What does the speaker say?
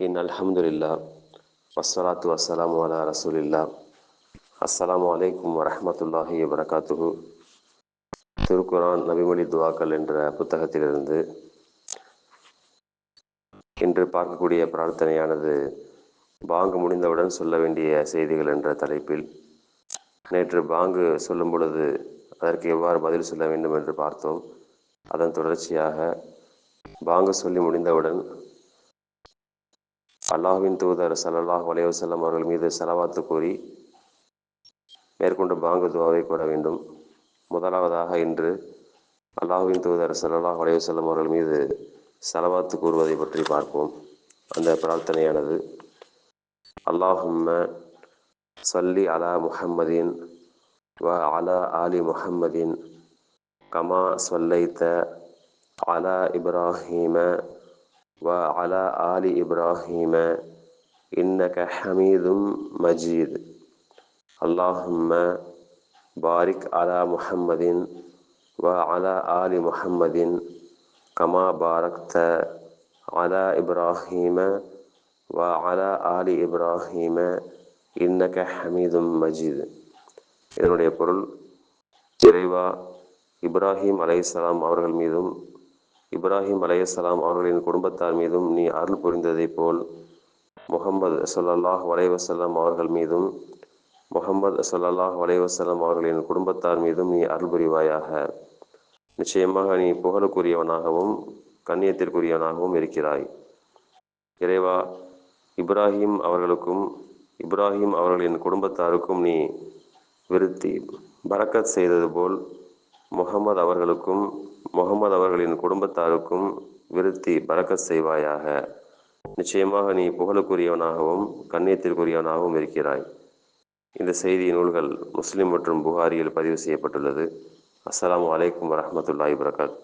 அல்ஹம்துலில்லா வஸ்ஸலாத்து வஸ்ஸலாமு அலா ரசூலில்லா. அஸ்ஸலாமு அலைக்கும் வரஹ்மத்துல்லாஹி வபரகாத்துஹு. திருக்குரான் நபிமொழி துவாக்கள் என்ற புத்தகத்திலிருந்து இன்று பார்க்கக்கூடிய பிரார்த்தனையானது பாங்கு முடிந்தவுடன் சொல்ல வேண்டிய செய்திகள் என்ற தலைப்பில். நேற்று பாங்கு சொல்லும் பொழுது அதற்கு எவ்வாறு பதில் சொல்ல வேண்டும் என்று பார்த்தோம். அதன் தொடர்ச்சியாக பாங்கு சொல்லி முடிந்தவுடன் அல்லாஹ்வின் தூதர் ஸல்லல்லாஹு அலைஹி வஸல்லம் அவர்கள் மீது ஸலவாத்து கூறி மேற்கொண்டு பாங்கு துஆவை கூற வேண்டும். முதலாவதாக இன்று அல்லாஹ்வின் தூதர் ஸல்லல்லாஹு அலைஹி வஸல்லம் அவர்கள் மீது ஸலவாத்து கூறுவதை பற்றி பார்ப்போம். அந்த பிரார்த்தனையானது அல்லாஹும்ம ஸல்லி அலா முஹம்மதின் வ அலா ஆலி முஹம்மதின் கமா ஸல்லைத அலா இப்ராஹீம வ அலா ஆலி இப்ராஹீம இன்னக ஹமீதும் மஜீத். அல்லாஹும்ம பாரிக் அலா முஹம்மதின் வ அலா ஆலி முஹம்மதின் கமா பாரக்த அலா இப்ராஹீம வ அலா ஆலி இப்ராஹீம இன்னக ஹமீதும் மஜீத். இதனுடைய பொருள், இறைவா, இப்ராஹிம் அலைஹிஸ்ஸலாம் அவர்கள் மீதும் இப்ராஹிம் அலைஹிஸ்ஸலாம் அவர்களின் குடும்பத்தார் மீதும் நீ அருள் புரிந்ததைப் போல் முஹம்மது ஸல்லல்லாஹு அலைஹி வஸல்லம் அவர்கள் மீதும் முஹம்மது ஸல்லல்லாஹு அலைஹி வஸல்லம் அவர்களின் குடும்பத்தார் மீதும் நீ அருள் புரிவாயாக. நிச்சயமாக நீ புகழுக்குரியவனாகவும் கண்ணியத்திற்குரியவனாகவும் இருக்கிறாய். இறைவா, இப்ராஹிம் அவர்களுக்கும் இப்ராஹிம் அவர்களின் குடும்பத்தாருக்கும் நீ விருத்தி பரக்கத் செய்தது போல் முஹம்மது அவர்களுக்கும் முஹம்மது அவர்களின் குடும்பத்தாருக்கும் விருத்தி பரக்கத் செய்வாயாக. நிச்சயமாக நீ புகழுக்குரியவனாகவும் கண்ணியத்திற்குரியவனாகவும் இருக்கிறாய். இந்த செய்தி நூல்கள் முஸ்லிம் மற்றும் புகாரியில் பதிவு செய்யப்பட்டுள்ளது. அஸ்ஸலாமு அலைக்கும் வரஹ்மத்துல்லாஹி வபரகாத்துஹு.